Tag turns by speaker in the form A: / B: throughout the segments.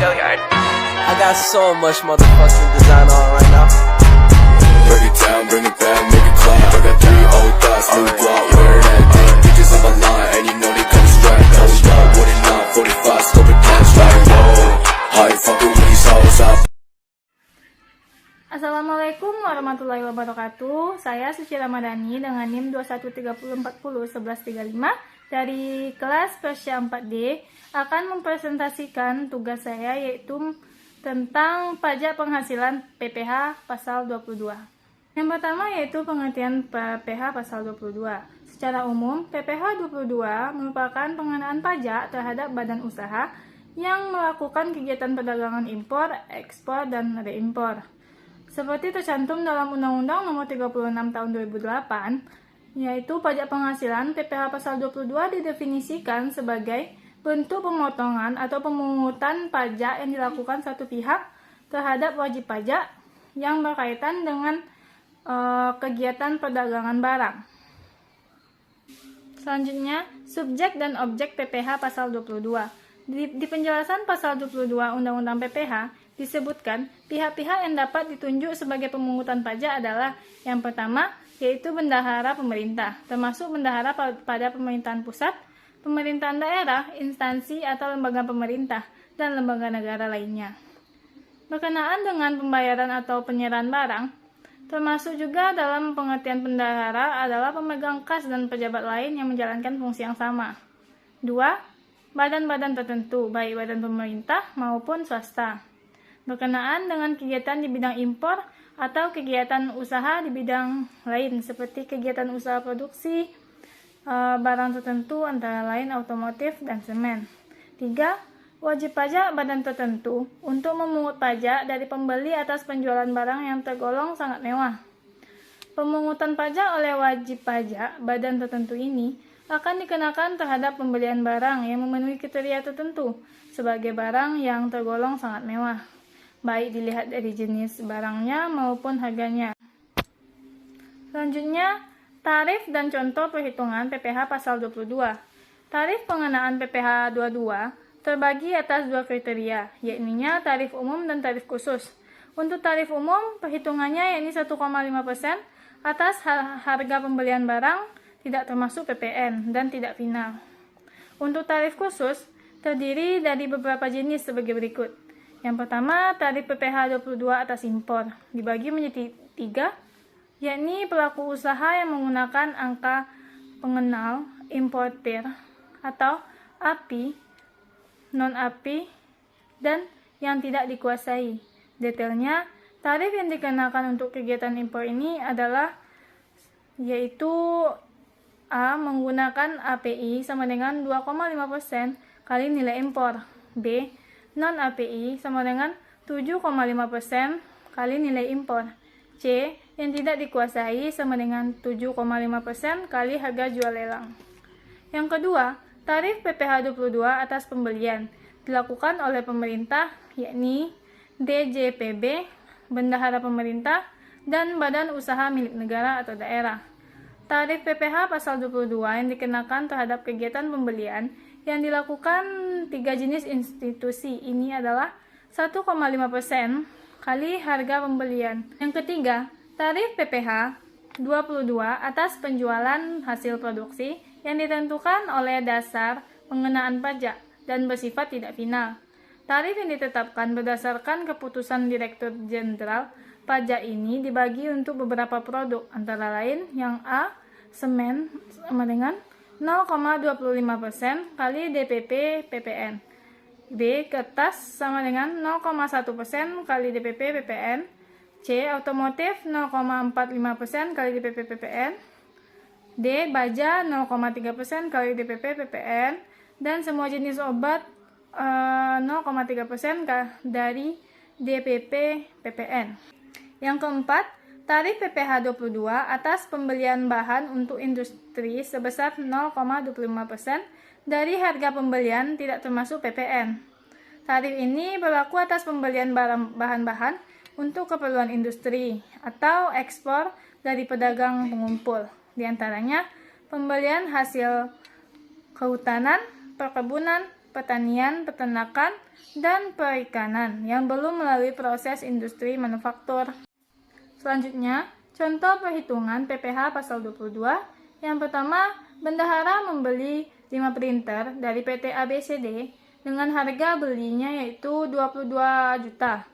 A: I got so much motherfucking design on right now.
B: Break it down, bring it back, make it clap. I got 3 old thoughts, new block, where that day. Bitches on my line, and you know they come straight. Hold up, what it not, 45, scope it cash like whoa. How you fucking with these hoes up?
C: Assalamualaikum warahmatullahi wabarakatuh. Saya Suci Ramadhani dengan NIM 2130401135 dari kelas Persya 4D akan mempresentasikan tugas saya, yaitu tentang pajak penghasilan PPh pasal 22. Yang pertama yaitu pengertian PPh pasal 22. Secara umum, PPh 22 merupakan pengenaan pajak terhadap badan usaha yang melakukan kegiatan perdagangan impor, ekspor, dan reimpor. Seperti tercantum dalam Undang-Undang Nomor 36 Tahun 2008, yaitu pajak penghasilan PPh pasal 22 didefinisikan sebagai bentuk pemotongan atau pemungutan pajak yang dilakukan satu pihak terhadap wajib pajak yang berkaitan dengan kegiatan perdagangan barang. Selanjutnya, subjek dan objek PPh pasal 22. Di penjelasan pasal 22 Undang-Undang PPh disebutkan pihak-pihak yang dapat ditunjuk sebagai pemungutan pajak adalah yang pertama, yaitu bendahara pemerintah, termasuk bendahara pada pemerintahan pusat, pemerintahan daerah, instansi atau lembaga pemerintah, dan lembaga negara lainnya. Berkenaan dengan pembayaran atau penyerahan barang, termasuk juga dalam pengertian bendahara adalah pemegang kas dan pejabat lain yang menjalankan fungsi yang sama. 2. Badan-badan tertentu, baik badan pemerintah maupun swasta. Berkenaan dengan kegiatan di bidang impor atau kegiatan usaha di bidang lain, seperti kegiatan usaha produksi barang tertentu antara lain otomotif dan semen. 3. Wajib pajak badan tertentu untuk memungut pajak dari pembeli atas penjualan barang yang tergolong sangat mewah. Pemungutan pajak oleh wajib pajak badan tertentu ini akan dikenakan terhadap pembelian barang yang memenuhi kriteria tertentu sebagai barang yang tergolong sangat mewah, baik dilihat dari jenis barangnya maupun harganya. Selanjutnya, tarif dan contoh perhitungan PPh pasal 22. Tarif pengenaan PPh 22 terbagi atas 2 kriteria, yakni tarif umum dan tarif khusus. Untuk tarif umum, perhitungannya yakni 1,5% atas harga pembelian barang, tidak termasuk PPN dan tidak final. Untuk tarif khusus, terdiri dari beberapa jenis sebagai berikut. Yang pertama, tarif PPh 22 atas impor, dibagi menjadi 3, yakni pelaku usaha yang menggunakan angka pengenal importir atau API, non-API, dan yang tidak dikuasai. Detailnya, tarif yang dikenakan untuk kegiatan impor ini adalah yaitu A. Menggunakan API sama dengan 2,5% kali nilai impor. B. Non-API sama dengan 7,5% kali nilai impor. C. Yang tidak dikuasai sama dengan 7,5% kali harga jual lelang. Yang kedua, tarif PPh 22 atas pembelian dilakukan oleh pemerintah, yakni DJPB, bendahara pemerintah, dan badan usaha milik negara atau daerah. Tarif PPh pasal 22 yang dikenakan terhadap kegiatan pembelian yang dilakukan 3 jenis institusi ini adalah 1,5% kali harga pembelian. Yang ketiga, tarif PPh 22 atas penjualan hasil produksi yang ditentukan oleh dasar pengenaan pajak dan bersifat tidak final. Tarif yang ditetapkan berdasarkan keputusan Direktur Jenderal Pajak ini dibagi untuk beberapa produk, antara lain yang A. Semen sama dengan 0,25% kali DPP PPN. B. Kertas sama dengan 0,1% kali DPP PPN. C. Otomotif 0,45% kali DPP PPN. D. Baja 0,3% kali DPP PPN. Dan semua jenis obat 0,3% dari DPP PPN. Yang keempat, tarif PPh 22 atas pembelian bahan untuk industri sebesar 0,25% dari harga pembelian tidak termasuk PPN. Tarif ini berlaku atas pembelian bahan-bahan untuk keperluan industri atau ekspor dari pedagang pengumpul, di antaranya pembelian hasil kehutanan, perkebunan, pertanian, peternakan, dan perikanan yang belum melalui proses industri manufaktur. Selanjutnya, contoh perhitungan PPh pasal 22. Yang pertama, bendahara membeli 5 printer dari PT ABCD dengan harga belinya yaitu 22 juta.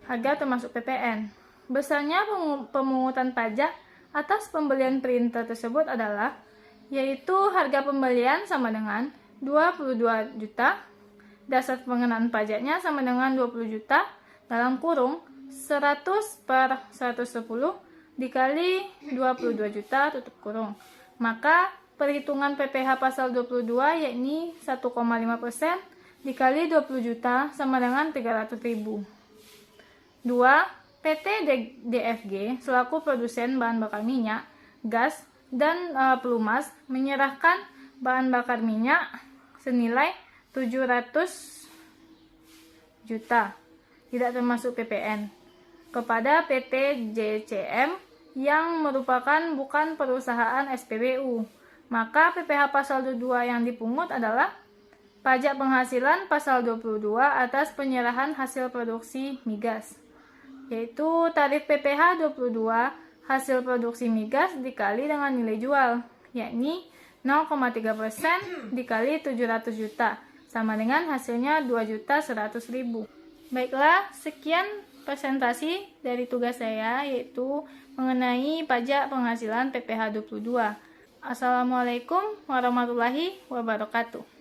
C: Harga termasuk PPN. Besarnya pemungutan pajak atas pembelian printer tersebut adalah yaitu harga pembelian sama dengan 22 juta, dasar pengenaan pajaknya sama dengan 20 juta, dalam kurung 100 per 110 dikali 22 juta tutup kurung. Maka perhitungan PPh pasal 22 yakni 1,5% dikali 20 juta sama dengan 300.000. 2. PT DFG selaku produsen bahan bakar minyak, gas, dan pelumas menyerahkan bahan bakar minyak senilai 700 juta, tidak termasuk PPN, kepada PT JCM yang merupakan bukan perusahaan SPBU. Maka PPh pasal 22 yang dipungut adalah pajak penghasilan pasal 22 atas penyerahan hasil produksi migas, yaitu tarif PPh 22 hasil produksi migas dikali dengan nilai jual, yakni 0,3% dikali 700 juta, sama dengan hasilnya 2.100.000. Baiklah, sekian presentasi dari tugas saya, yaitu mengenai pajak penghasilan PPh 22. Assalamualaikum warahmatullahi wabarakatuh.